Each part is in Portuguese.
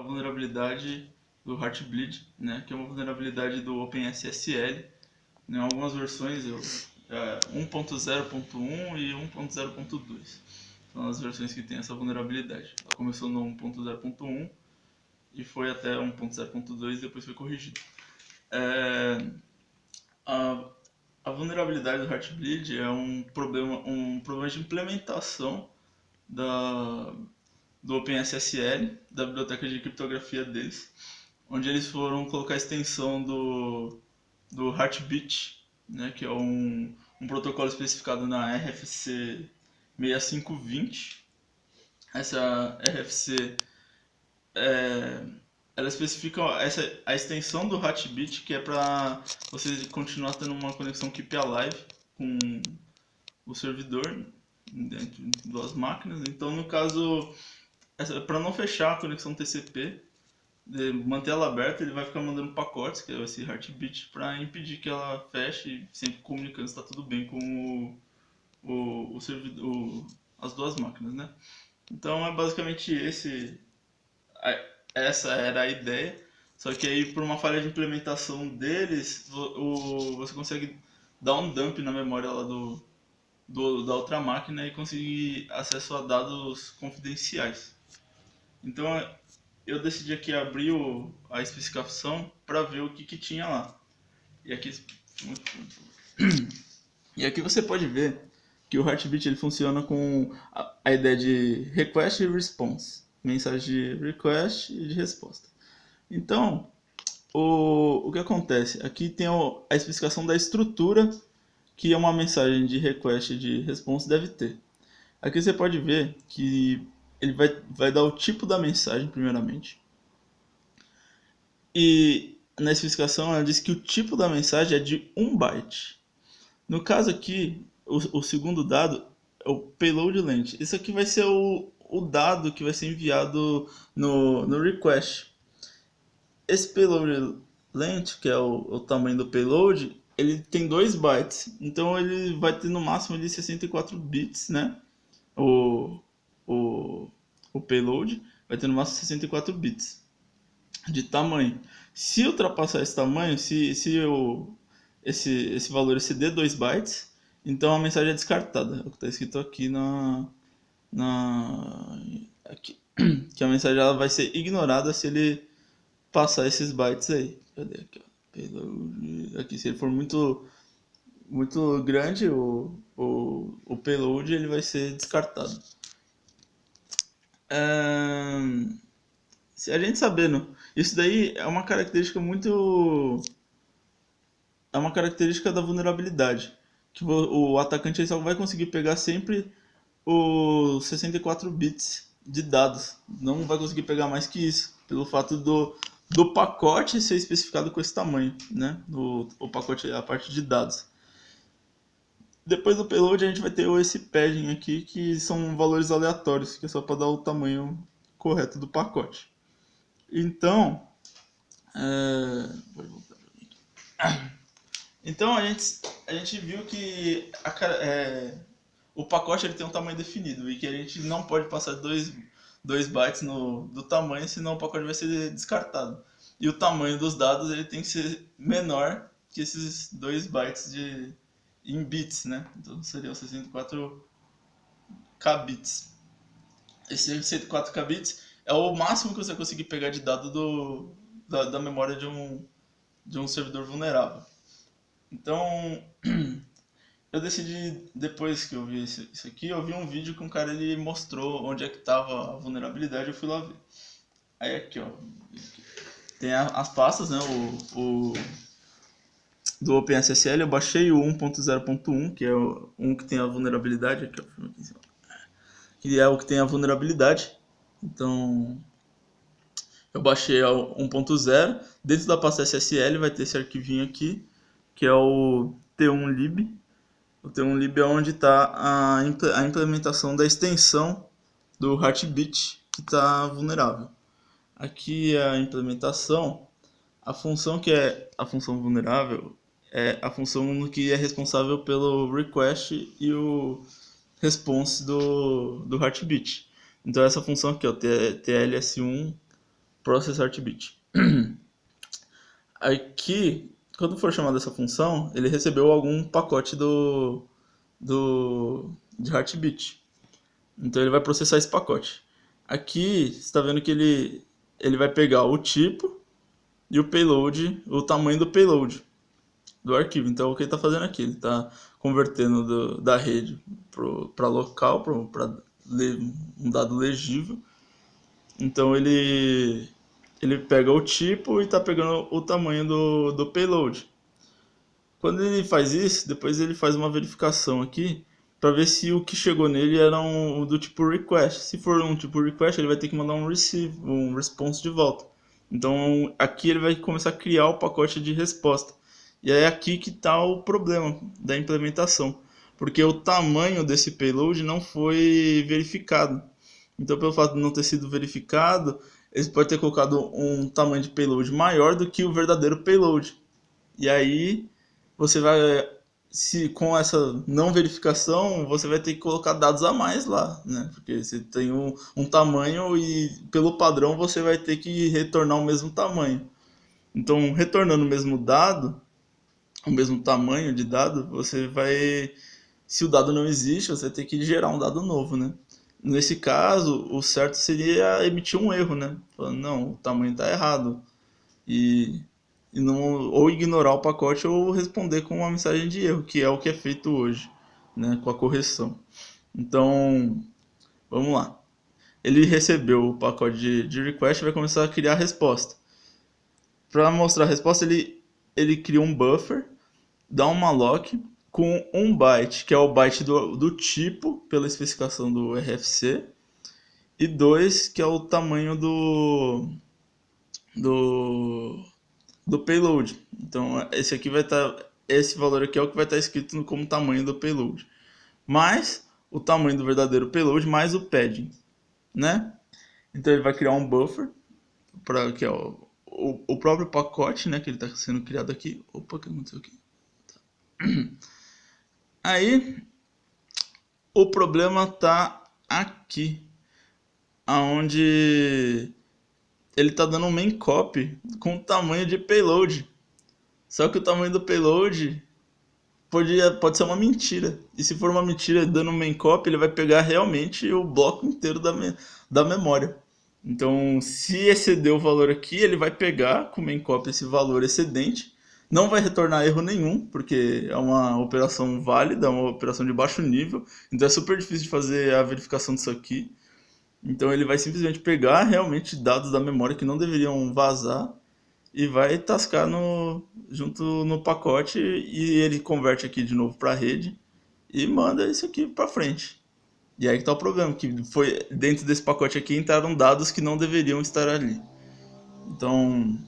vulnerabilidade do Heartbleed, né, que é uma vulnerabilidade do OpenSSL. Em algumas versões, 1.0.1 e 1.0.2 são as versões que tem essa vulnerabilidade. Ela começou no 1.0.1 e foi até 1.0.2 e depois foi corrigido. A vulnerabilidade do Heartbleed é um problema de implementação do OpenSSL, da biblioteca de criptografia deles, onde eles foram colocar a extensão do Heartbeat, né, que é um protocolo especificado na RFC 6520. Essa RFC ela especifica a extensão do Heartbeat, que é para você continuar tendo uma conexão Keep Alive com o servidor dentro de duas máquinas. Então, no caso, para não fechar a conexão TCP, manter ela aberta, ele vai ficar mandando pacotes, que é esse Heartbeat, para impedir que ela feche, sempre comunicando se está tudo bem com o servidor, as duas máquinas, né? Então é basicamente essa era a ideia. Só que aí, por uma falha de implementação deles, você consegue dar um dump na memória lá da outra máquina e conseguir acesso a dados confidenciais. Então eu decidi aqui abrir a especificação para ver o que tinha lá. E aqui, você pode ver que o Heartbeat ele funciona com a ideia de request e response, mensagem de request e de resposta. Então, o que acontece? Aqui tem a especificação da estrutura que uma mensagem de request e de response deve ter. Aqui você pode ver que ele vai dar o tipo da mensagem, primeiramente. E na especificação ela diz que o tipo da mensagem é de 1 byte. No caso aqui, o segundo dado é o payload length. Isso aqui vai ser o dado que vai ser enviado no request. Esse payload length, que é o tamanho do payload, ele tem 2 bytes. Então ele vai ter no máximo de 64 bits, né? O payload vai ter no máximo 64 bits de tamanho. Se ultrapassar esse tamanho, se esse valor exceder 2 bytes, então a mensagem é descartada. É o que está escrito aqui aqui, que a mensagem ela vai ser ignorada se ele passar esses bytes aí. Cadê aqui? Ó? Payload. Aqui, se ele for muito grande, o payload ele vai ser descartado. Se a gente sabendo, isso daí é uma característica é uma característica da vulnerabilidade, que o atacante só vai conseguir pegar sempre os 64 bits de dados, não vai conseguir pegar mais que isso, pelo fato do pacote ser especificado com esse tamanho, né? O pacote é a parte de dados. Depois do payload a gente vai ter esse padding aqui, que são valores aleatórios, que é só para dar o tamanho correto do pacote. Então, então a gente viu que o pacote ele tem um tamanho definido e que a gente não pode passar 2 bytes do tamanho, senão o pacote vai ser descartado. E o tamanho dos dados ele tem que ser menor que esses 2 bytes em bits, né? Então seriam 64 kbits. Esses 64 kbits é o máximo que você conseguir pegar de dado da memória de um servidor vulnerável. Então, eu decidi, depois que eu vi isso aqui, eu vi um vídeo que um cara ele mostrou onde é que estava a vulnerabilidade, eu fui lá ver. Aí aqui, ó, tem as pastas, né, do OpenSSL, eu baixei o 1.0.1, que é um que tem a vulnerabilidade, aqui, ó, que é o que tem a vulnerabilidade. Então, eu baixei o 1.0, dentro da pasta SSL vai ter esse arquivinho aqui, que é o T1lib. O T1lib é onde está a implementação da extensão do Heartbeat que está vulnerável. Aqui é a implementação, a função que é a função vulnerável é a função que é responsável pelo request e o response do Heartbeat. Então essa função aqui, ó, TLS1 process heartbeat. Aqui, quando for chamada essa função, ele recebeu algum pacote de heartbeat. Então ele vai processar esse pacote. Aqui, você está vendo que ele vai pegar o tipo e o payload, o tamanho do payload do arquivo. Então o que ele está fazendo aqui? Ele está convertendo da rede para local, para um dado legível. Então ele pega o tipo e está pegando o tamanho do payload. Quando ele faz isso, depois ele faz uma verificação aqui para ver se o que chegou nele era do tipo request. Se for um tipo request, ele vai ter que mandar um receive, um response de volta. Então aqui ele vai começar a criar o pacote de resposta. E é aqui que está o problema da implementação, porque o tamanho desse payload não foi verificado. Então, pelo fato de não ter sido verificado, eles podem ter colocado um tamanho de payload maior do que o verdadeiro payload. E aí você vai, se com essa não verificação, você vai ter que colocar dados a mais lá, né? Porque você tem um tamanho e pelo padrão você vai ter que retornar o mesmo tamanho. Então, retornando o mesmo dado, o mesmo tamanho de dado, você vai, se o dado não existe, você vai ter que gerar um dado novo, né? Nesse caso, o certo seria emitir um erro, né? Falando, não, o tamanho está errado. E não, ou ignorar o pacote ou responder com uma mensagem de erro, que é o que é feito hoje, né? Com a correção. Então, vamos lá. Ele recebeu o pacote de request e vai começar a criar a resposta. Para mostrar a resposta, ele cria um buffer, dá um malloc com 1 byte, que é o byte do tipo, pela especificação do RFC, e 2, que é o tamanho do, do payload. Então, esse aqui vai estar, esse valor aqui é o que vai estar escrito como tamanho do payload, mais o tamanho do verdadeiro payload, mais o padding, né? Então, ele vai criar um buffer, que é o próprio pacote, né, que ele está sendo criado aqui. Opa, o que aconteceu aqui? Aí, o problema está aqui, aonde ele está dando um main copy com o tamanho de payload. Só que o tamanho do payload pode ser uma mentira. E se for uma mentira dando um main copy, ele vai pegar realmente o bloco inteiro da memória. Então, se exceder o valor aqui, ele vai pegar com o main copy esse valor excedente. Não vai retornar erro nenhum, porque é uma operação válida, é uma operação de baixo nível. Então é super difícil de fazer a verificação disso aqui. Então ele vai simplesmente pegar realmente dados da memória que não deveriam vazar e vai tascar junto no pacote, e ele converte aqui de novo para a rede e manda isso aqui para frente. E aí que está o problema, que foi dentro desse pacote aqui entraram dados que não deveriam estar ali. Então,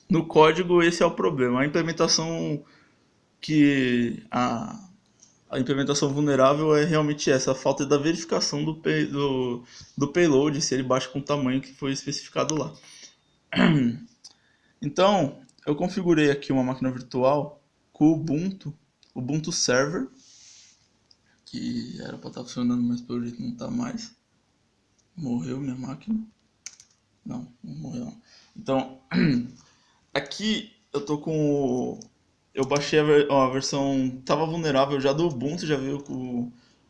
no código esse é o problema. A implementação a implementação vulnerável é realmente essa, a falta da verificação do payload, se ele baixa com o tamanho que foi especificado lá. Então, eu configurei aqui uma máquina virtual com o Ubuntu Server, que era para estar funcionando, mas pelo jeito não está mais. Morreu minha máquina. Não morreu não. Então, aqui eu tô com eu baixei a versão, tava vulnerável já do Ubuntu, já veio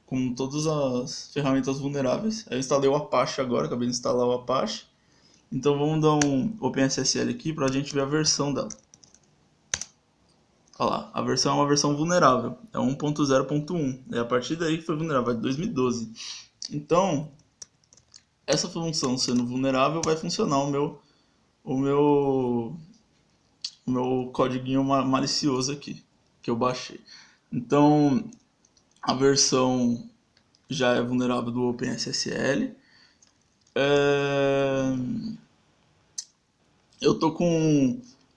com todas as ferramentas vulneráveis. Aí eu instalei o Apache agora, acabei de instalar o Apache. Então vamos dar um OpenSSL aqui para a gente ver a versão dela. Olha lá, a versão é uma versão vulnerável, é 1.0.1. É a partir daí que foi vulnerável, é de 2012. Então, essa função sendo vulnerável vai funcionar o meu código malicioso aqui, que eu baixei. Então, a versão já é vulnerável do OpenSSL.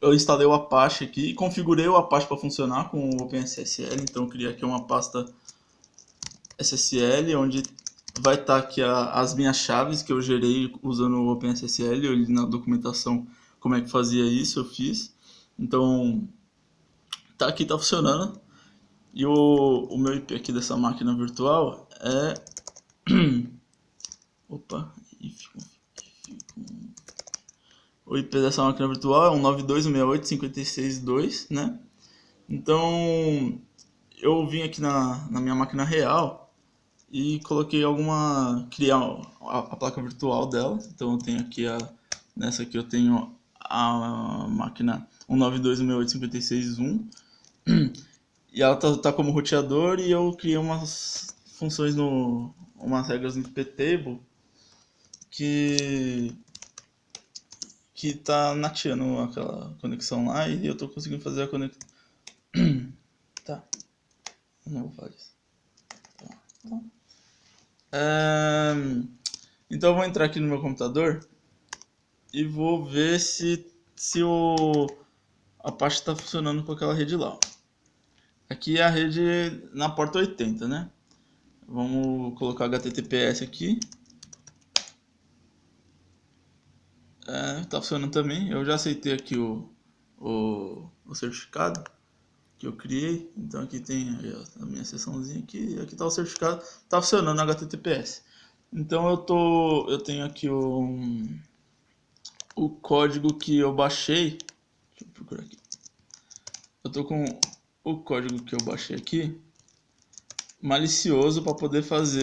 Eu instalei o Apache aqui e configurei o Apache para funcionar com o OpenSSL. Então, eu criei aqui uma pasta SSL, onde vai estar aqui as minhas chaves que eu gerei usando o OpenSSL. Eu li na documentação como é que fazia isso, eu fiz. Então, tá aqui, tá funcionando. E o meu IP aqui dessa máquina virtual é... Opa, o IP dessa máquina virtual é 192.168.56.2, né? Então, eu vim aqui na minha máquina real e coloquei criar a placa virtual dela. Então eu tenho aqui nessa aqui eu tenho a máquina 192.168.56.1 e ela tá como roteador, e eu criei umas funções umas regras no iptable que tá nateando aquela conexão lá, e eu tô conseguindo fazer a conexão. Tá, eu não vou falar isso. Tá. Então eu vou entrar aqui no meu computador e vou ver se a parte está funcionando com aquela rede lá. Aqui é a rede na porta 80, né? Vamos colocar HTTPS aqui. Tá funcionando também. Eu já aceitei aqui o certificado que eu criei. Então aqui tem a minha seçãozinha aqui. Aqui está o certificado. Tá funcionando no HTTPS. Então eu tenho aqui o código que eu baixei. Deixa eu procurar aqui. Eu tô com o código que eu baixei aqui malicioso para poder fazer